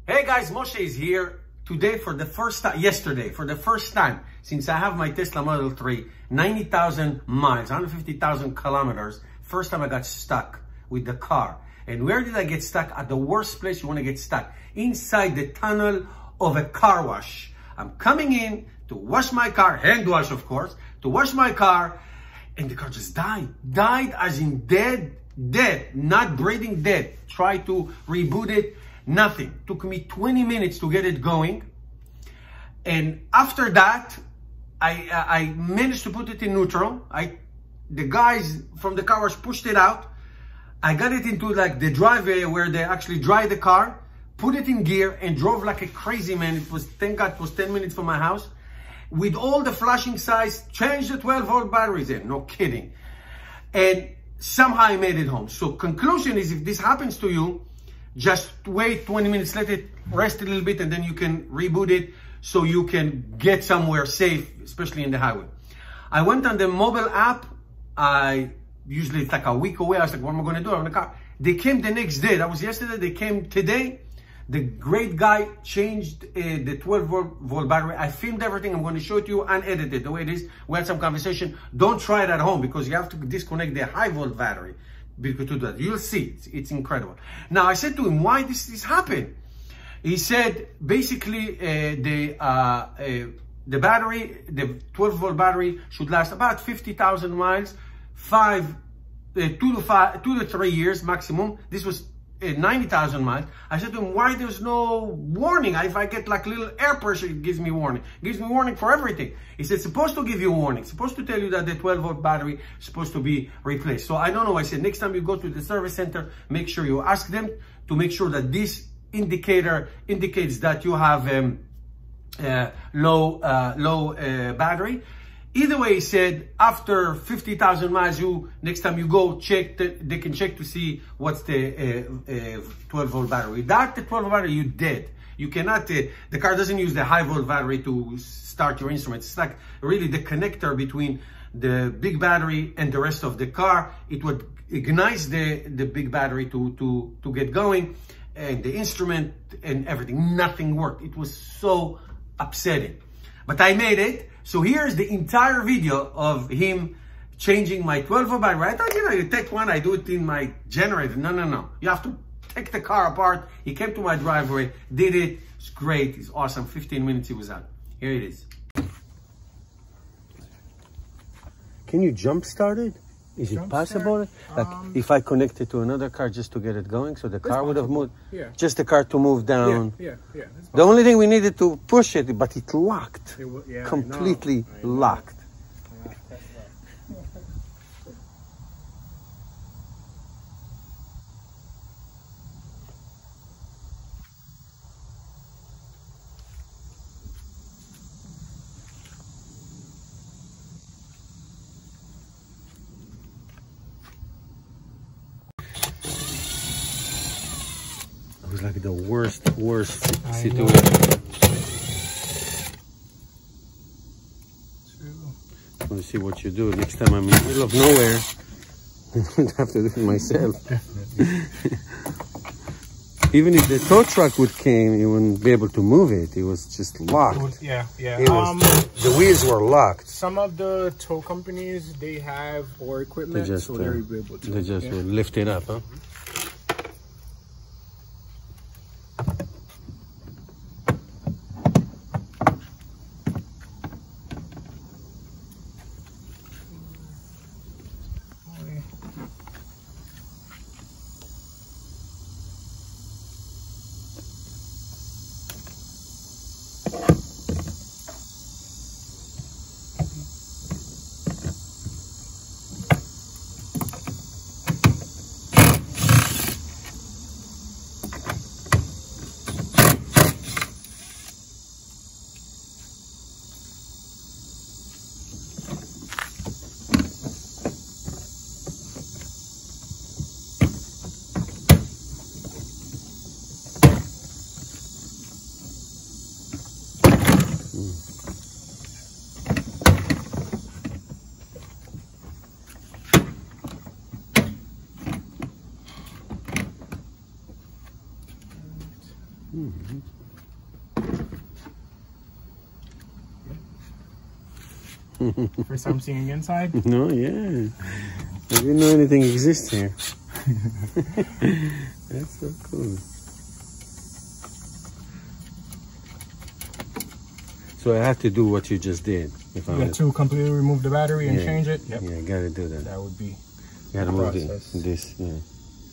Hey guys, Moshe is here today for the first time, yesterday, for the first time, since I have my Tesla Model 3, 90,000 miles, 150,000 kilometers, first time I got stuck with the car. And where did I get stuck? At the worst place you want to get stuck, inside the tunnel of a car wash. I'm coming in to wash my car, hand wash of course, to wash my car, and the car just died. Died as in dead, not breathing, dead. Try to reboot it. Nothing. Took me 20 minutes to get it going. And after that, I managed to put it in neutral. The guys from the car wash pushed it out. I got it into like the driveway where they actually dry the car, put it in gear and drove like a crazy man. It was, thank God, it was 10 minutes from my house. With all the flashing signs, changed the 12-volt batteries in, no kidding. And somehow I made it home. So conclusion is, if this happens to you, just wait 20 minutes, let it rest a little bit, and then you can reboot it so you can get somewhere safe, especially in the highway. I went on the mobile app. Usually it's like a week away. I was like, what am I going to do? I'm in the car. They came the next day. That was yesterday. They came today. The great guy changed the 12-volt battery. I filmed everything. I'm going to show it to you unedited, the way it is. We had some conversation. Don't try it at home because you have to disconnect the high-volt battery. Because to that, you'll see, it's incredible. Now I said to him, why this happened? He said basically the battery, the 12-volt battery should last about 50,000 miles, 2 to 3 years maximum. This was 90,000 miles. I said to him, why there's no warning? If I get like little air pressure, it gives me warning. It gives me warning for everything. He said, it's supposed to give you a warning. It's supposed to tell you that the 12-volt battery is supposed to be replaced. So I don't know. I said, next time you go to the service center, make sure you ask them to make sure that this indicator indicates that you have low battery. Either way, he said, after 50,000 miles, next time you go, they can check to see what's the 12-volt battery. Without the 12-volt battery, you're dead. You cannot, the car doesn't use the high-volt battery to start your instruments. It's like really the connector between the big battery and the rest of the car. It would ignite the big battery to get going, and the instrument and everything. Nothing worked. It was so upsetting. But I made it. So here's the entire video of him changing my 12-volt battery. I thought, you take one, I do it in my generator. No. You have to take the car apart. He came to my driveway, did it. It's great. It's awesome. 15 minutes he was out. Here it is. Can you jump start it? Is it possible? Like if I connect it to another car just to get it going, so the car would have moved? Yeah. Just the car to move down? Yeah. The only thing we needed to push it, but it locked. Completely locked. It was like the worst situation. I want to see what you do. Next time I'm in the middle of nowhere, I don't have to do it myself. Even if the tow truck would came, you wouldn't be able to move it. It was just locked. The wheels were locked. Some of the tow companies, they have or equipment, so they're able to. They just lift it up, huh? Mm-hmm. First time seeing inside? No, yeah. I didn't know anything exists here. That's so cool. So I have to do what you just did. If you got to completely remove the battery and change it? Yep. Yeah, gotta do that. That would be gotta move this, yeah.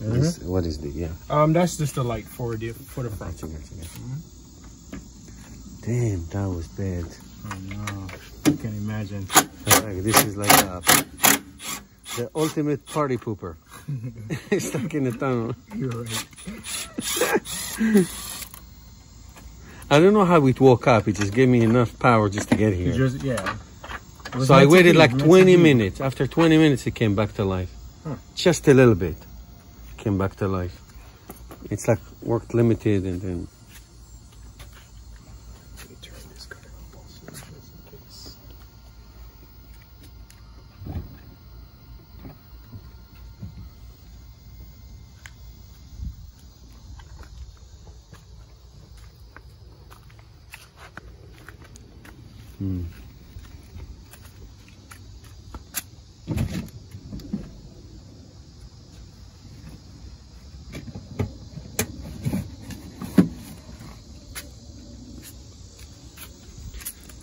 This, what is the, that's just the light for the front. Gotcha. Damn, that was bad. I know. I can imagine. This is like the ultimate party pooper. Stuck in the tunnel. You're right. I don't know how it woke up. It just gave me enough power just to get here. So I waited like 20 minutes. After 20 minutes, it came back to life. Huh. Just a little bit. Came back to life. It's like worked limited and then. Let me turn this guy on also just in case.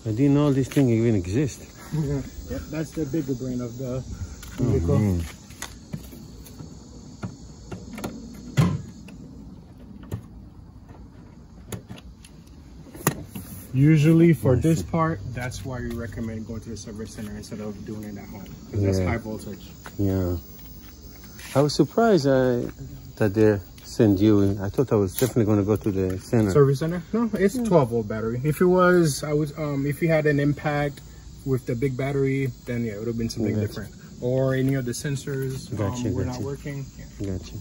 I didn't know this thing even exists. Yep, that's the bigger brain of the vehicle. Usually for this part, that's why we recommend going to the service center instead of doing it at home. Because that's high voltage. Yeah. I was surprised that they send you. I thought I was definitely going to go to the center. Service center? No, it's 12-volt battery. If it was, if you had an impact with the big battery, then yeah, it would have been something different. Or any of the sensors were not working. Yeah. Gotcha.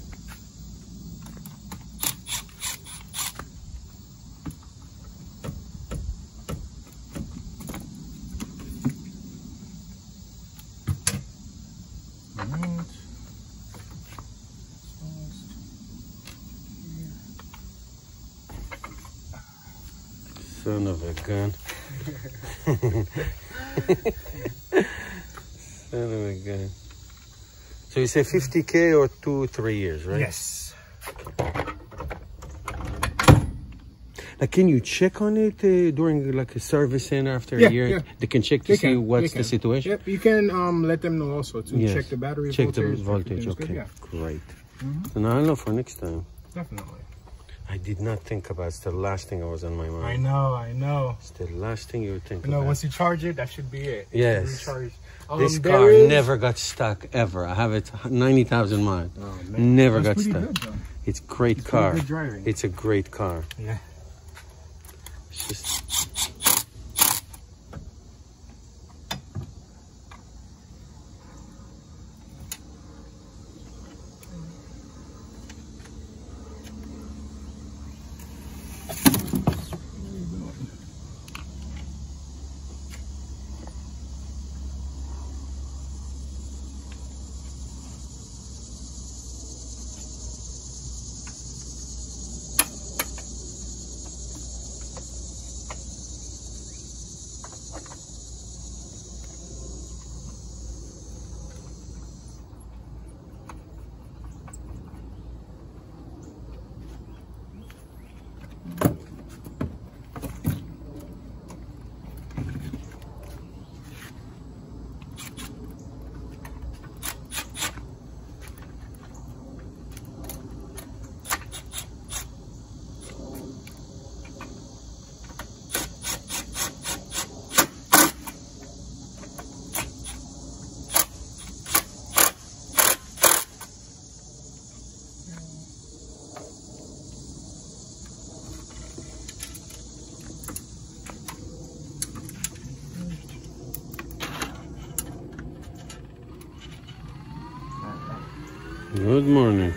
Son of a gun. Son of a gun. So you say 50K or 2-3 years, right? Yes. Like, can you check on it during like a service center after a year? Yeah. They can check to see what's the situation? Yep, you can let them know also to check the battery voltage. Check the voltage, okay. Great. So now I know for next time. Definitely. I did not think about it. It's the last thing that was on my mind. I know. It's the last thing you would think about. You know, once you charge it, that should be it. Yes. This car never got stuck, ever. I have it 90,000 miles. Oh, man. Never got stuck. Good, it's a great car. Good driving. It's a great car. Yeah. It's just... Good morning.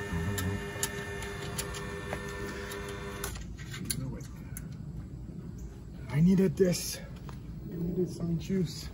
I needed this. I needed some juice.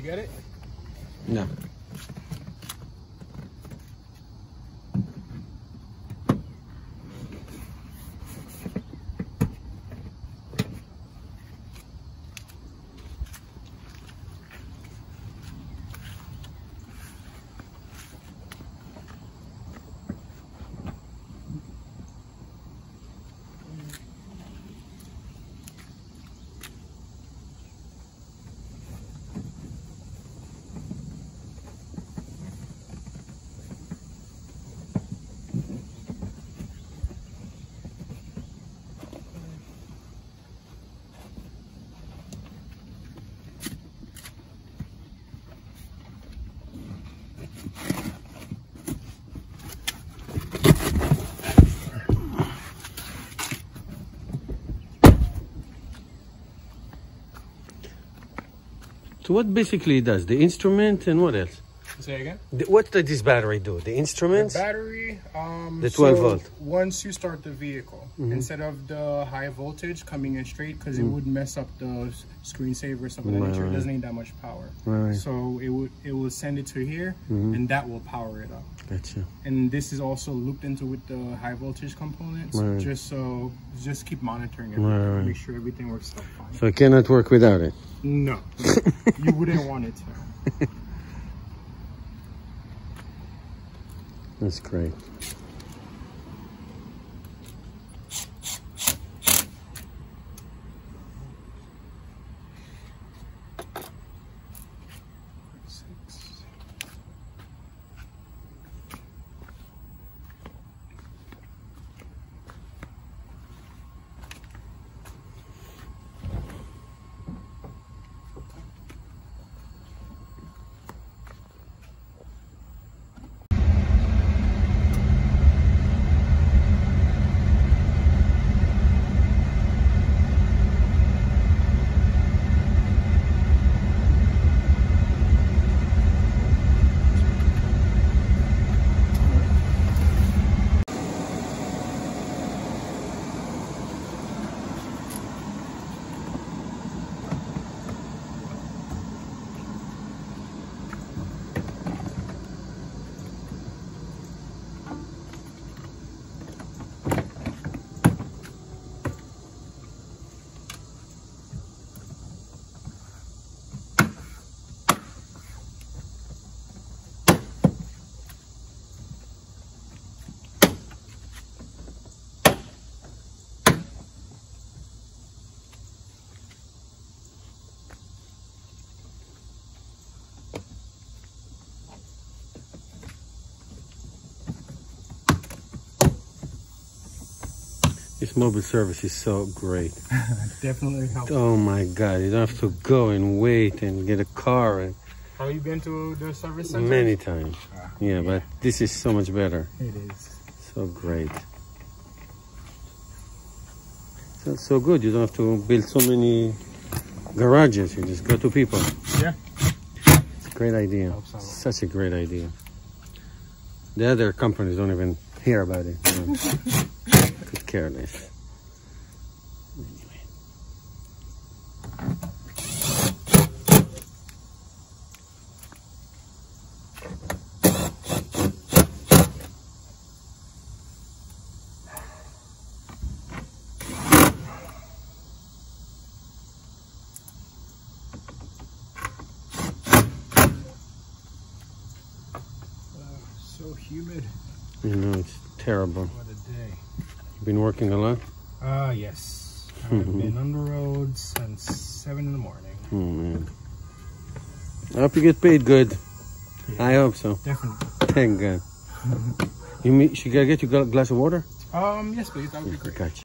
get it? No. So what basically it does? The instrument and what else? Say again? What does this battery do? The instruments? The battery, the 12 volt. Once you start the vehicle, instead of the high voltage coming in straight, because it would mess up the screensaver, stuff of that nature. It doesn't need that much power. So it will send it to here, and that will power it up. Gotcha. And this is also looped into with the high voltage components, just keep monitoring it, make sure everything works out fine. So it cannot work without it? No, you wouldn't want it to. That's great. This mobile service is so great. Definitely helps. Oh my God, you don't have to go and wait and get a car. And have you been to the service center? Many times. Yeah, but this is so much better. It is. So great. So good, you don't have to build so many garages. You just go to people. Yeah. It's a great idea. Such a great idea. The other companies don't even hear about it. You know? Could care less. Anyway. So humid. You know, it's terrible. What a day. You've been working a lot? Yes. I've been on the road since 7 in the morning. Oh, man. I hope you get paid good. Yeah, I hope so. Definitely. Thank God. Should I get you a glass of water? Yes, please. That would be great. Gotcha.